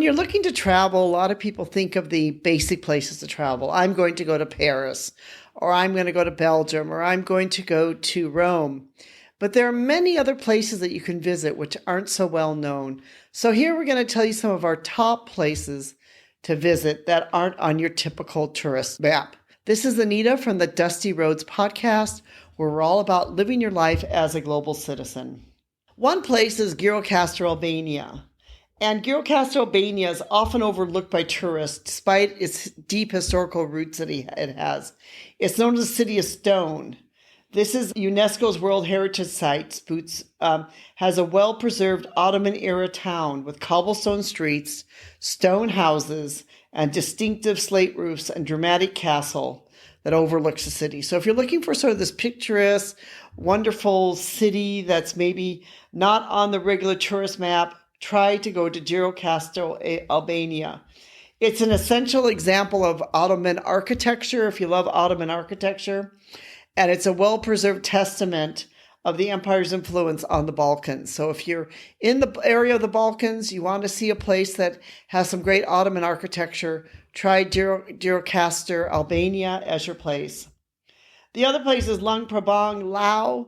you're looking to travel, a lot of people think of the basic places to travel. I'm going to go to Paris, or I'm going to go to Belgium, or I'm going to go to Rome. But there are many other places that you can visit which aren't so well known. So here we're going to tell you some of our top places to visit that aren't on your typical tourist map. This is Anita from the Dusty Roads podcast, where we're all about living your life as a global citizen. One place is Gjirokastër, Albania. And Gjirokastër, Albania is often overlooked by tourists despite its deep historical roots that it has. It's known as the City of Stone. This is UNESCO's World Heritage Site. Has a well-preserved Ottoman-era town with cobblestone streets, stone houses, and distinctive slate roofs and dramatic castle that overlooks the city. So if you're looking for sort of this picturesque, wonderful city that's maybe not on the regular tourist map, try to go to Gjirokastër, Albania. It's an essential example of Ottoman architecture, if you love Ottoman architecture, and it's a well-preserved testament of the empire's influence on the Balkans. So if you're in the area of the Balkans, you want to see a place that has some great Ottoman architecture, try Gjirokastër, Albania as your place. The other place is Luang Prabang, Laos.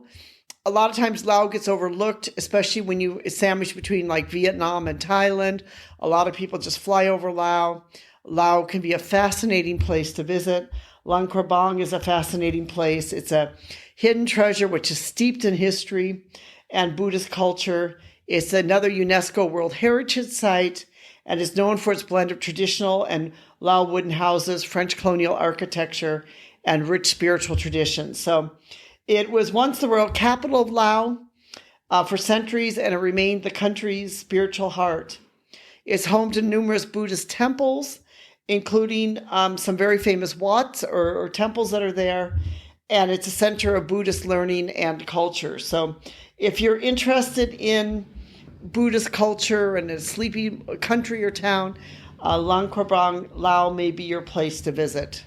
A lot of times Laos gets overlooked, especially when you sandwich between like Vietnam and Thailand. A lot of people just fly over Laos. Laos can be a fascinating place to visit. Luang Prabang is a fascinating place. It's a hidden treasure which is steeped in history and Buddhist culture. It's another UNESCO World Heritage Site and is known for its blend of traditional and Lao wooden houses, French colonial architecture, and rich spiritual traditions. So it was once the royal capital of Laos for centuries, and it remained the country's spiritual heart. It's home to numerous Buddhist temples, including some very famous wats or temples that are there. And it's a center of Buddhist learning and culture. So if you're interested in Buddhist culture and a sleepy country or town, Luang Prabang, Laos may be your place to visit.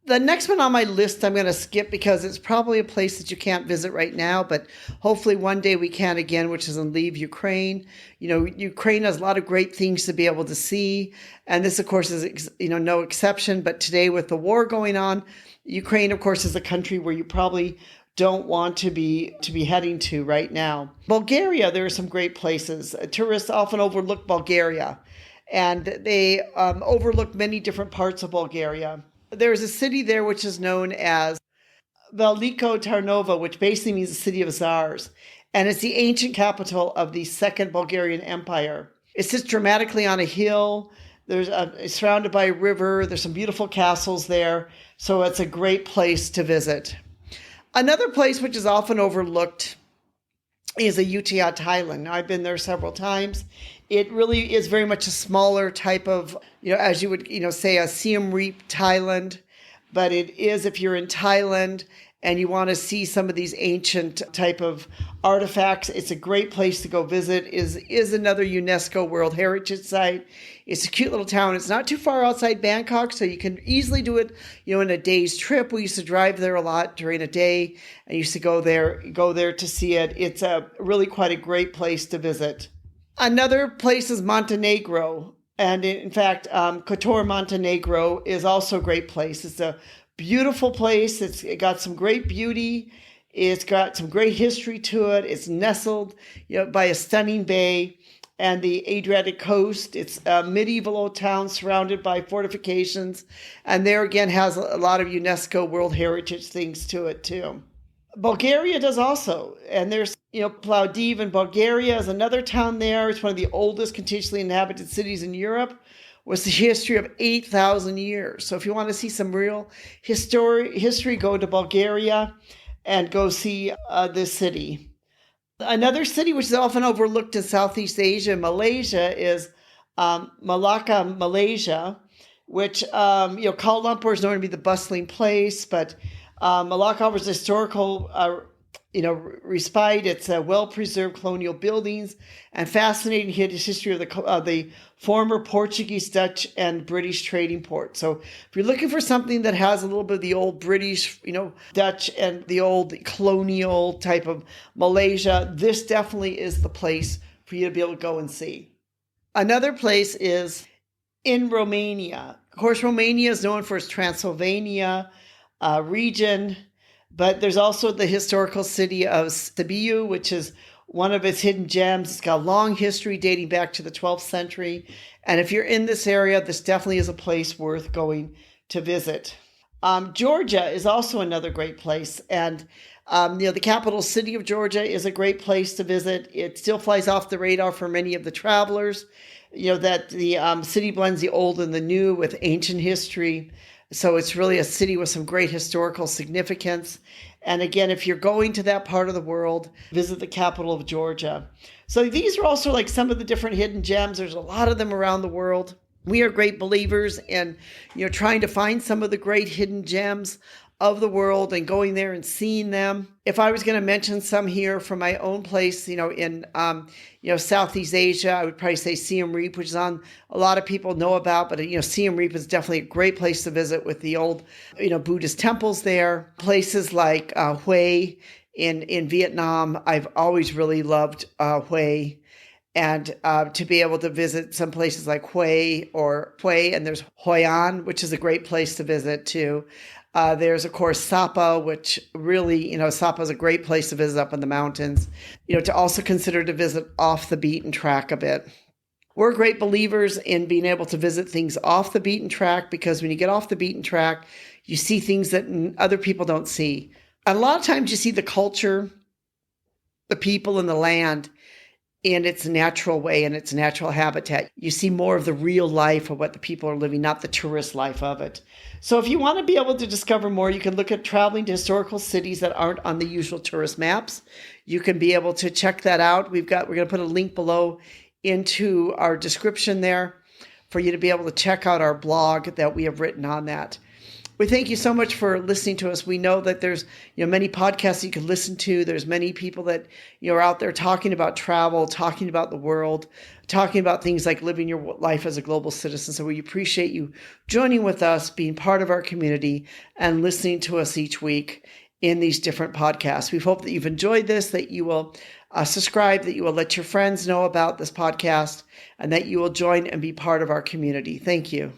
The next one on my list I'm going to skip because it's probably a place that you can't visit right now, but hopefully one day we can again, which is in Lviv, Ukraine. You know, Ukraine has a lot of great things to be able to see. And this, of course, is, no exception. But today with the war going on, Ukraine, of course, is a country where you probably don't want to be heading to right now. Bulgaria, there are some great places. Tourists often overlook Bulgaria, and they overlook many different parts of Bulgaria. There's a city there which is known as Veliko Tarnovo, which basically means the city of czars. And it's the ancient capital of the Second Bulgarian Empire. It sits dramatically on a hill. It's surrounded by a river. There's some beautiful castles there. So it's a great place to visit. Another place which is often overlooked is Ayutthaya, Thailand. Now, I've been there several times. It really is very much a smaller type of, as you would, say a Siem Reap, Thailand. But it is, if you're in Thailand and you want to see some of these ancient type of artifacts, it's a great place to go visit. Is another UNESCO World Heritage Site. It's a cute little town. It's not too far outside Bangkok, so you can easily do it, in a day's trip. We used to drive there a lot during a day and used to go there to see it. It's really quite a great place to visit. Another place is Montenegro. And in fact, Kotor, Montenegro is also a great place. It's a beautiful place. It got some great beauty. It's got some great history to it. It's nestled by a stunning bay and the Adriatic coast. It's a medieval old town surrounded by fortifications. And there again has a lot of UNESCO World Heritage things to it too. Bulgaria does also. And there's, Plovdiv in Bulgaria is another town there. It's one of the oldest continuously inhabited cities in Europe. Was the history of 8,000 years. So if you want to see some real history, go to Bulgaria and go see this city. Another city which is often overlooked in Southeast Asia, Malaysia, is Malacca, Malaysia, which, Kuala Lumpur is known to be the bustling place, but Malacca offers historical respite. It's well-preserved colonial buildings and fascinating history of the former Portuguese, Dutch, and British trading port. So if you're looking for something that has a little bit of the old British, Dutch and the old colonial type of Malaysia, this definitely is the place for you to be able to go and see. Another place is in Romania. Of course, Romania is known for its Transylvania region, but there's also the historical city of Sibiu, which is one of its hidden gems. It's got a long history dating back to the 12th century. And if you're in this area, this definitely is a place worth going to visit. Georgia is also another great place. And the capital city of Georgia is a great place to visit. It still flies off the radar for many of the travelers. That the city blends the old and the new with ancient history. So it's really a city with some great historical significance. And again, if you're going to that part of the world, visit the capital of Georgia. So these are also like some of the different hidden gems. There's a lot of them around the world. We are great believers in, trying to find some of the great hidden gems of the world and going there and seeing them. If I was going to mention some here from my own place, in Southeast Asia, I would probably say Siem Reap, which is on a lot of people know about, but Siem Reap is definitely a great place to visit with the old, Buddhist temples there. Places like Hue in Vietnam, I've always really loved Hue. And to be able to visit some places like Hue, and there's Hoi An, which is a great place to visit too. There's, of course, Sapa, which really, Sapa is a great place to visit up in the mountains, to also consider to visit off the beaten track a bit. We're great believers in being able to visit things off the beaten track, because when you get off the beaten track, you see things that other people don't see. And a lot of times you see the culture, the people, and the land in its natural way, in its natural habitat. You see more of the real life of what the people are living, not the tourist life of it. So if you want to be able to discover more, you can look at traveling to historical cities that aren't on the usual tourist maps. You can be able to check that out. We're going to put a link below into our description there for you to be able to check out our blog that we have written on that. We thank you so much for listening to us. We know that there's many podcasts you can listen to. There's many people that are out there talking about travel, talking about the world, talking about things like living your life as a global citizen. So we appreciate you joining with us, being part of our community, and listening to us each week in these different podcasts. We hope that you've enjoyed this, that you will subscribe, that you will let your friends know about this podcast, and that you will join and be part of our community. Thank you.